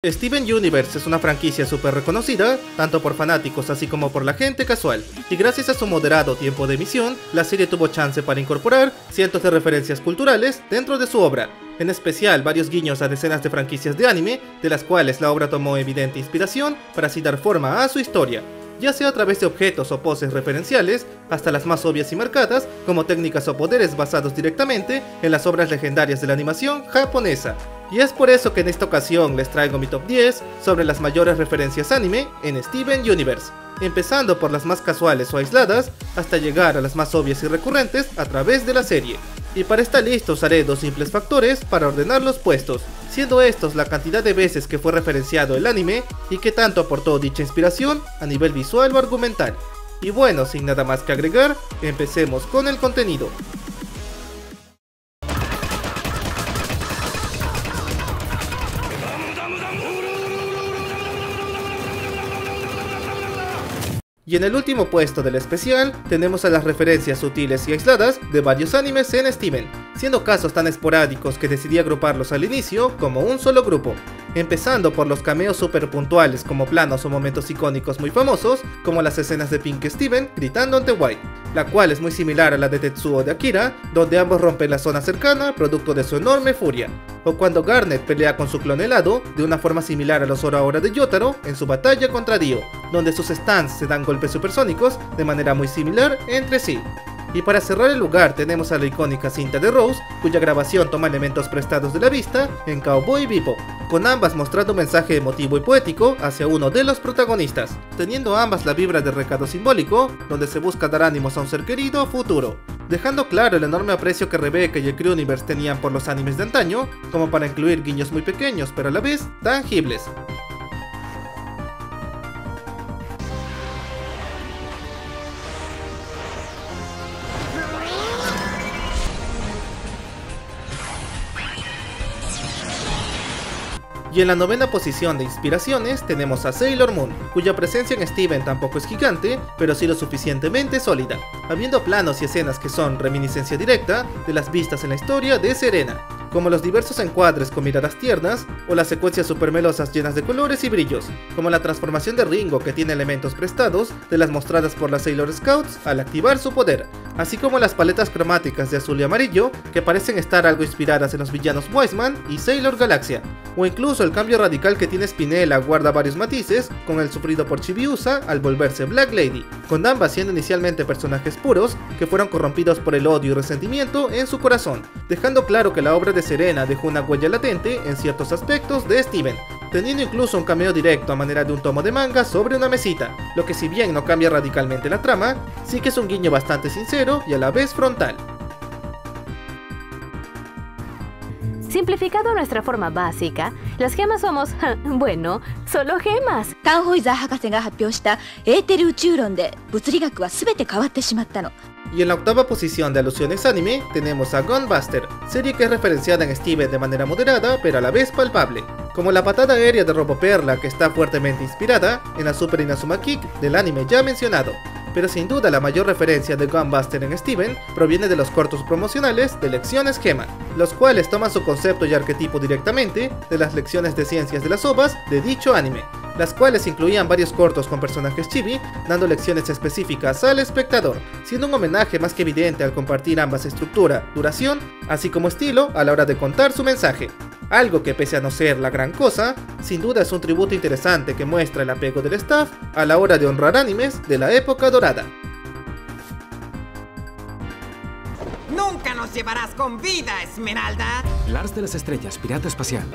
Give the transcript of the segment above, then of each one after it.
Steven Universe es una franquicia súper reconocida, tanto por fanáticos así como por la gente casual, y gracias a su moderado tiempo de emisión, la serie tuvo chance para incorporar cientos de referencias culturales dentro de su obra, en especial varios guiños a decenas de franquicias de anime, de las cuales la obra tomó evidente inspiración para así dar forma a su historia, ya sea a través de objetos o poses referenciales, hasta las más obvias y marcadas, como técnicas o poderes basados directamente en las obras legendarias de la animación japonesa. Y es por eso que en esta ocasión les traigo mi top 10 sobre las mayores referencias anime en Steven Universe, empezando por las más casuales o aisladas, hasta llegar a las más obvias y recurrentes a través de la serie. Y para esta lista usaré dos simples factores para ordenar los puestos, siendo estos la cantidad de veces que fue referenciado el anime y que tanto aportó dicha inspiración a nivel visual o argumental. Y bueno, sin nada más que agregar, empecemos con el contenido. Y en el último puesto del especial, tenemos a las referencias sutiles y aisladas de varios animes en Steven, siendo casos tan esporádicos que decidí agruparlos al inicio como un solo grupo, empezando por los cameos super puntuales como planos o momentos icónicos muy famosos, como las escenas de Pink Steven gritando ante White, la cual es muy similar a la de Tetsuo de Akira, donde ambos rompen la zona cercana producto de su enorme furia, o cuando Garnet pelea con su clon helado de una forma similar a los Ora Ora de Yotaro en su batalla contra Dio, donde sus stands se dan golpes supersónicos de manera muy similar entre sí. Y para cerrar el lugar tenemos a la icónica cinta de Rose, cuya grabación toma elementos prestados de la vista en Cowboy Bebop, con ambas mostrando un mensaje emotivo y poético hacia uno de los protagonistas, teniendo ambas la vibra de recado simbólico, donde se busca dar ánimos a un ser querido futuro, dejando claro el enorme aprecio que Rebecca y el Crewniverse tenían por los animes de antaño, como para incluir guiños muy pequeños pero a la vez tangibles. Y en la novena posición de inspiraciones tenemos a Sailor Moon, cuya presencia en Steven tampoco es gigante, pero sí lo suficientemente sólida, habiendo planos y escenas que son reminiscencia directa de las vistas en la historia de Serena, como los diversos encuadres con miradas tiernas, o las secuencias super melosas llenas de colores y brillos, como la transformación de Ringo que tiene elementos prestados de las mostradas por las Sailor Scouts al activar su poder, así como las paletas cromáticas de azul y amarillo que parecen estar algo inspiradas en los villanos Wiseman y Sailor Galaxia, o incluso el cambio radical que tiene Spinella guarda varios matices con el sufrido por Chibiusa al volverse Black Lady, con ambas siendo inicialmente personajes puros que fueron corrompidos por el odio y resentimiento en su corazón, dejando claro que la obra de Serena dejó una huella latente en ciertos aspectos de Steven, teniendo incluso un cameo directo a manera de un tomo de manga sobre una mesita, lo que si bien no cambia radicalmente la trama, sí que es un guiño bastante sincero y a la vez frontal. Simplificado a nuestra forma básica, las gemas somos, bueno, solo gemas. Y en la octava posición de alusiones anime tenemos a Gunbuster, serie que es referenciada en Steven de manera moderada pero a la vez palpable, como la patada aérea de Roboperla que está fuertemente inspirada en la Super Inazuma Kick del anime ya mencionado. Pero sin duda la mayor referencia de Gunbuster en Steven proviene de los cortos promocionales de Lecciones Gema, los cuales toman su concepto y arquetipo directamente de las lecciones de ciencias de las OVAs de dicho anime, las cuales incluían varios cortos con personajes chibi, dando lecciones específicas al espectador, siendo un homenaje más que evidente al compartir ambas estructura, duración, así como estilo a la hora de contar su mensaje. Algo que pese a no ser la gran cosa, sin duda es un tributo interesante que muestra el apego del staff a la hora de honrar animes de la época dorada. ¡Nunca nos llevarás con vida, Esmeralda! Lars de las Estrellas, pirata espacial.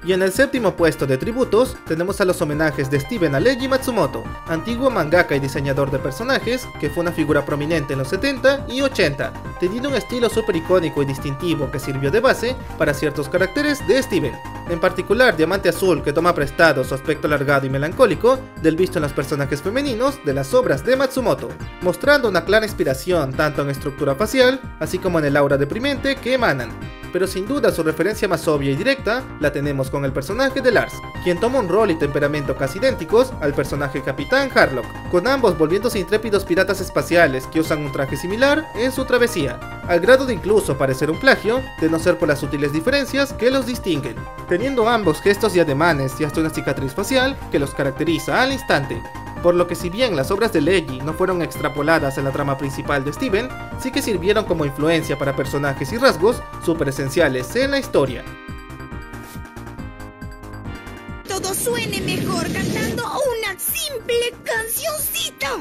Y en el séptimo puesto de tributos tenemos a los homenajes de Steven a Leiji Matsumoto, antiguo mangaka y diseñador de personajes que fue una figura prominente en los 70 y 80, teniendo un estilo súper icónico y distintivo que sirvió de base para ciertos caracteres de Steven, en particular Diamante Azul, que toma prestado su aspecto alargado y melancólico del visto en los personajes femeninos de las obras de Matsumoto, mostrando una clara inspiración tanto en estructura facial, así como en el aura deprimente que emanan. Pero sin duda su referencia más obvia y directa la tenemos con el personaje de Lars, quien toma un rol y temperamento casi idénticos al personaje Capitán Harlock, con ambos volviéndose intrépidos piratas espaciales que usan un traje similar en su travesía, al grado de incluso parecer un plagio, de no ser por las sutiles diferencias que los distinguen, teniendo ambos gestos y ademanes y hasta una cicatriz facial que los caracteriza al instante. Por lo que si bien las obras de Leiji no fueron extrapoladas en la trama principal de Steven, sí que sirvieron como influencia para personajes y rasgos súper esenciales en la historia. Todo suene mejor cantando una simple cancioncita.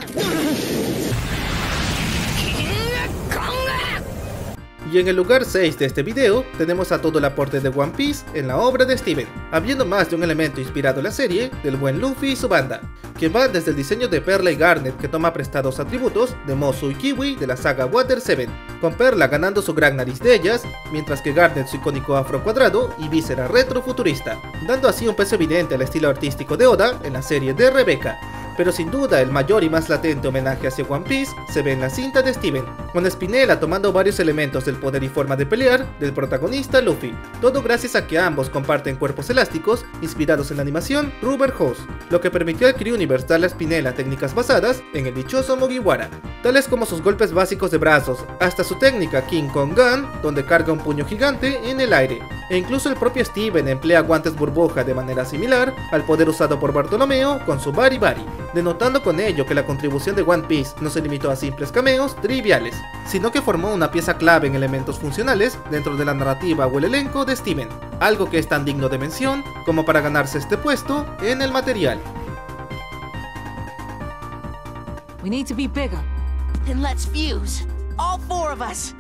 Y en el lugar 6 de este video tenemos a todo el aporte de One Piece en la obra de Steven, habiendo más de un elemento inspirado en la serie del buen Luffy y su banda, que va desde el diseño de Perla y Garnet, que toma prestados atributos de Mozu y Kiwi de la saga Water 7, con Perla ganando su gran nariz de ellas, mientras que Garnet su icónico afro cuadrado y víscera retrofuturista, dando así un peso evidente al estilo artístico de Oda en la serie de Rebecca. Pero sin duda el mayor y más latente homenaje hacia One Piece se ve en la cinta de Steven, con Spinella tomando varios elementos del poder y forma de pelear del protagonista Luffy, todo gracias a que ambos comparten cuerpos elásticos inspirados en la animación Rubber Hose, lo que permitió al Crewniverse darle a Spinella técnicas basadas en el dichoso Mugiwara, tales como sus golpes básicos de brazos, hasta su técnica King Kong Gun, donde carga un puño gigante en el aire, e incluso el propio Steven emplea guantes burbuja de manera similar al poder usado por Bartolomeo con su Bari Bari, denotando con ello que la contribución de One Piece no se limitó a simples cameos triviales, sino que formó una pieza clave en elementos funcionales dentro de la narrativa o el elenco de Steven, algo que es tan digno de mención como para ganarse este puesto en el material. We need to be bigger. Then let's fuse. All four of us.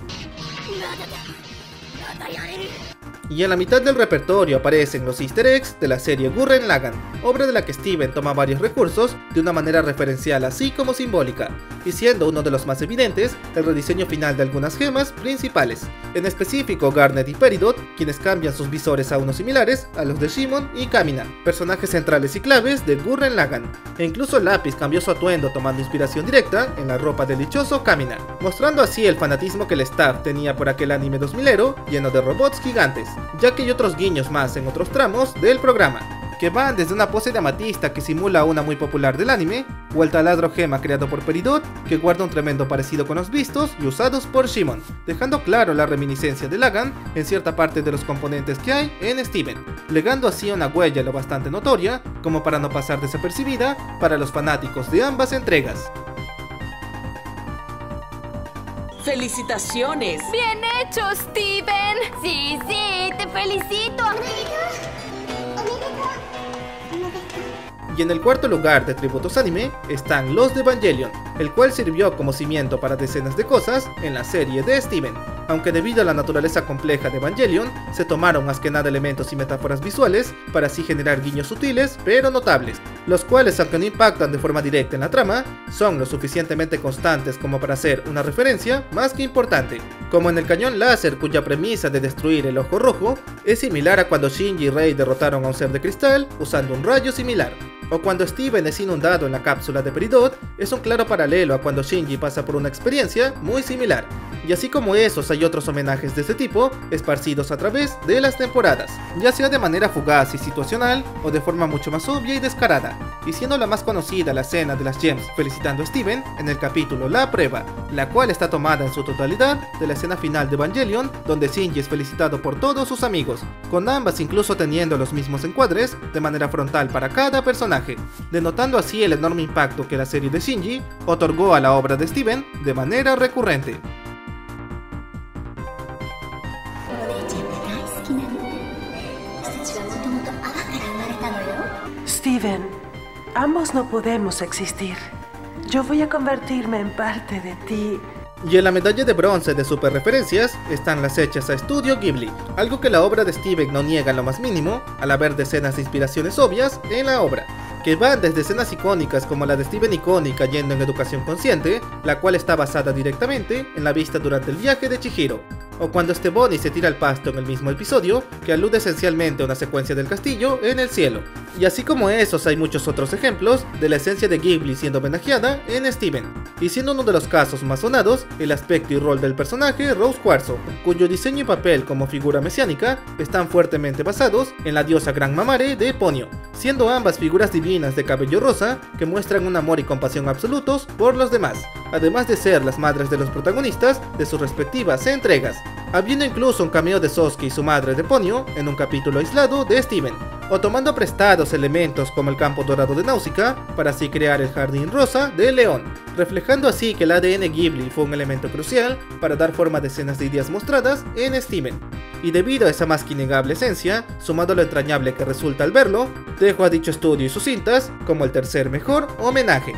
Y en la mitad del repertorio aparecen los easter eggs de la serie Gurren Lagann, obra de la que Steven toma varios recursos de una manera referencial así como simbólica, y siendo uno de los más evidentes el rediseño final de algunas gemas principales, en específico Garnet y Peridot, quienes cambian sus visores a unos similares a los de Shimon y Kamina, personajes centrales y claves de Gurren Lagann, e incluso Lapis cambió su atuendo tomando inspiración directa en la ropa del dichoso Kamina, mostrando así el fanatismo que el staff tenía por aquel anime 2000ero lleno de robots gigantes, ya que hay otros guiños más en otros tramos del programa, que van desde una pose de amatista que simula una muy popular del anime, o el taladro gema creado por Peridot, que guarda un tremendo parecido con los vistos y usados por Shimon, dejando claro la reminiscencia de Lagann en cierta parte de los componentes que hay en Steven, legando así una huella lo bastante notoria como para no pasar desapercibida para los fanáticos de ambas entregas. ¡Felicitaciones! ¡Bien hecho, Steven! Sí, te felicito. Y en el cuarto lugar de tributos anime están los de Evangelion, el cual sirvió como cimiento para decenas de cosas en la serie de Steven, aunque debido a la naturaleza compleja de Evangelion, se tomaron más que nada elementos y metáforas visuales para así generar guiños sutiles pero notables, los cuales aunque no impactan de forma directa en la trama, son lo suficientemente constantes como para ser una referencia más que importante, como en el cañón láser cuya premisa de destruir el ojo rojo es similar a cuando Shinji y Rei derrotaron a un ser de cristal usando un rayo similar, o cuando Steven es inundado en la cápsula de Peridot es un claro paralelo a cuando Shinji pasa por una experiencia muy similar. Y así como esos hay otros homenajes de este tipo esparcidos a través de las temporadas, ya sea de manera fugaz y situacional o de forma mucho más obvia y descarada, y siendo la más conocida la escena de las gems felicitando a Steven en el capítulo La Prueba, la cual está tomada en su totalidad de la escena final de Evangelion donde Shinji es felicitado por todos sus amigos, con ambas incluso teniendo los mismos encuadres de manera frontal para cada personaje, denotando así el enorme impacto que la serie de Shinji otorgó a la obra de Steven de manera recurrente. Steven, ambos no podemos existir. Yo voy a convertirme en parte de ti. Y en la medalla de bronce de super referencias están las hechas a Estudio Ghibli, algo que la obra de Steven no niega en lo más mínimo al haber decenas de inspiraciones obvias en la obra, que van desde escenas icónicas como la de Steven icónica yendo en educación consciente, la cual está basada directamente en la vista durante el viaje de Chihiro, o cuando este Bonnie se tira al pasto en el mismo episodio, que alude esencialmente a una secuencia del castillo en el cielo. Y así como esos hay muchos otros ejemplos de la esencia de Ghibli siendo homenajeada en Steven, y siendo uno de los casos más sonados el aspecto y rol del personaje Rose Cuarzo, cuyo diseño y papel como figura mesiánica están fuertemente basados en la diosa Gran Mamare de Ponyo, siendo ambas figuras divinas de cabello rosa que muestran un amor y compasión absolutos por los demás, además de ser las madres de los protagonistas de sus respectivas entregas, habiendo incluso un cameo de Sosuke y su madre de Ponyo en un capítulo aislado de Steven, o tomando prestados elementos como el campo dorado de Náusica para así crear el jardín rosa de León, reflejando así que el ADN Ghibli fue un elemento crucial para dar forma a decenas de ideas mostradas en Steven. Y debido a esa más que innegable esencia, sumado a lo entrañable que resulta al verlo, dejo a dicho estudio y sus cintas como el tercer mejor homenaje.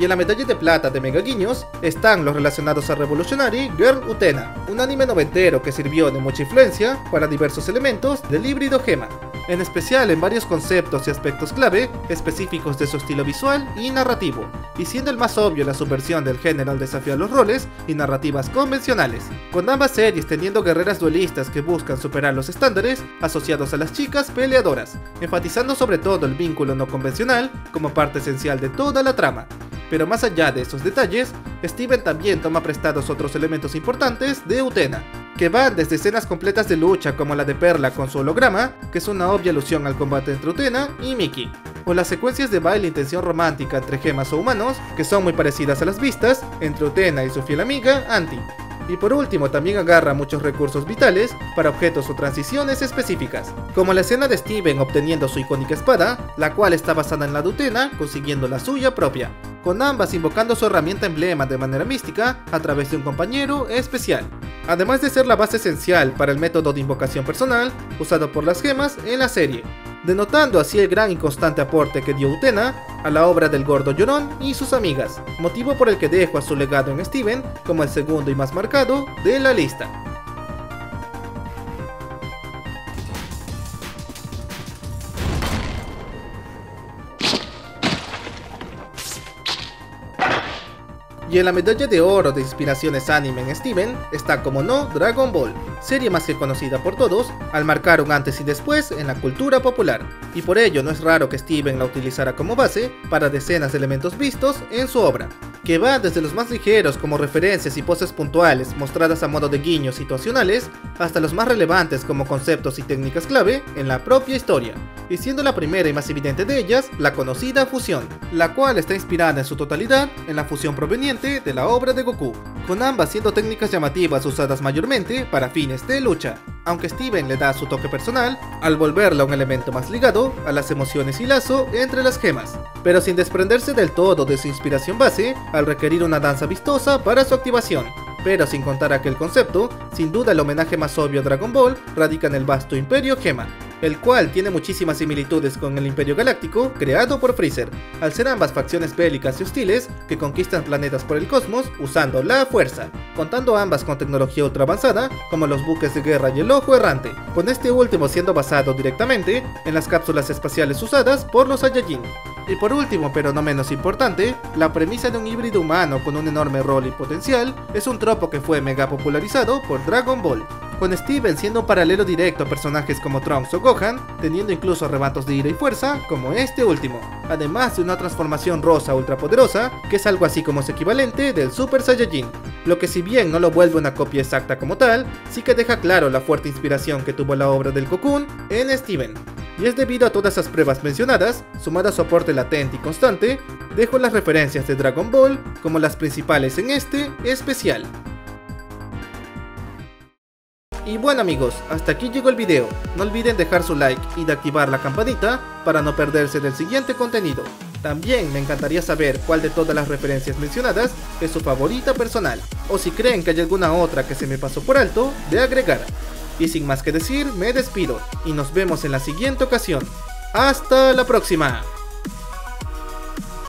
Y en la medalla de plata de Mega Guiños están los relacionados a Revolutionary Girl Utena, un anime noventero que sirvió de mucha influencia para diversos elementos del híbrido Gema, en especial en varios conceptos y aspectos clave específicos de su estilo visual y narrativo, y siendo el más obvio la subversión del género al desafiar los roles y narrativas convencionales, con ambas series teniendo guerreras duelistas que buscan superar los estándares asociados a las chicas peleadoras, enfatizando sobre todo el vínculo no convencional como parte esencial de toda la trama. Pero más allá de esos detalles, Steven también toma prestados otros elementos importantes de Utena, que van desde escenas completas de lucha como la de Perla con su holograma, que es una obvia alusión al combate entre Utena y Miki, o las secuencias de baile e intención romántica entre gemas o humanos, que son muy parecidas a las vistas entre Utena y su fiel amiga Anti. Y por último también agarra muchos recursos vitales para objetos o transiciones específicas, como la escena de Steven obteniendo su icónica espada, la cual está basada en la de Utena consiguiendo la suya propia, con ambas invocando su herramienta emblema de manera mística a través de un compañero especial, además de ser la base esencial para el método de invocación personal usado por las gemas en la serie, denotando así el gran y constante aporte que dio Utena a la obra del Gordo Llorón y sus amigas, motivo por el que dejo a su legado en Steven como el segundo y más marcado de la lista. Y en la medalla de oro de inspiraciones anime en Steven está como no Dragon Ball, serie más que conocida por todos al marcar un antes y después en la cultura popular, y por ello no es raro que Steven la utilizara como base para decenas de elementos vistos en su obra, que va desde los más ligeros como referencias y poses puntuales mostradas a modo de guiños situacionales, hasta los más relevantes como conceptos y técnicas clave en la propia historia, y siendo la primera y más evidente de ellas la conocida fusión, la cual está inspirada en su totalidad en la fusión proveniente de la obra de Goku, con ambas siendo técnicas llamativas usadas mayormente para fines de lucha, aunque Steven le da su toque personal al volverla un elemento más ligado a las emociones y lazo entre las gemas, pero sin desprenderse del todo de su inspiración base al requerir una danza vistosa para su activación. Pero sin contar aquel concepto, sin duda el homenaje más obvio a Dragon Ball radica en el vasto Imperio Gema, el cual tiene muchísimas similitudes con el Imperio Galáctico creado por Freezer, al ser ambas facciones bélicas y hostiles que conquistan planetas por el cosmos usando la fuerza, contando ambas con tecnología ultra avanzada como los buques de guerra y el ojo errante, con este último siendo basado directamente en las cápsulas espaciales usadas por los Saiyajin. Y por último, pero no menos importante, la premisa de un híbrido humano con un enorme rol y potencial es un tropo que fue mega popularizado por Dragon Ball, con Steven siendo un paralelo directo a personajes como Trunks o Gohan, teniendo incluso arrebatos de ira y fuerza como este último, además de una transformación rosa ultrapoderosa que es algo así como su equivalente del Super Saiyajin, lo que si bien no lo vuelve una copia exacta como tal, sí que deja claro la fuerte inspiración que tuvo la obra del Cocoon en Steven. Y es debido a todas esas pruebas mencionadas, sumado a su aporte latente y constante, dejo las referencias de Dragon Ball como las principales en este especial. Y bueno amigos, hasta aquí llegó el video, no olviden dejar su like y de activar la campanita para no perderse del siguiente contenido. También me encantaría saber cuál de todas las referencias mencionadas es su favorita personal, o si creen que hay alguna otra que se me pasó por alto de agregar. Y sin más que decir, me despido y nos vemos en la siguiente ocasión. ¡Hasta la próxima!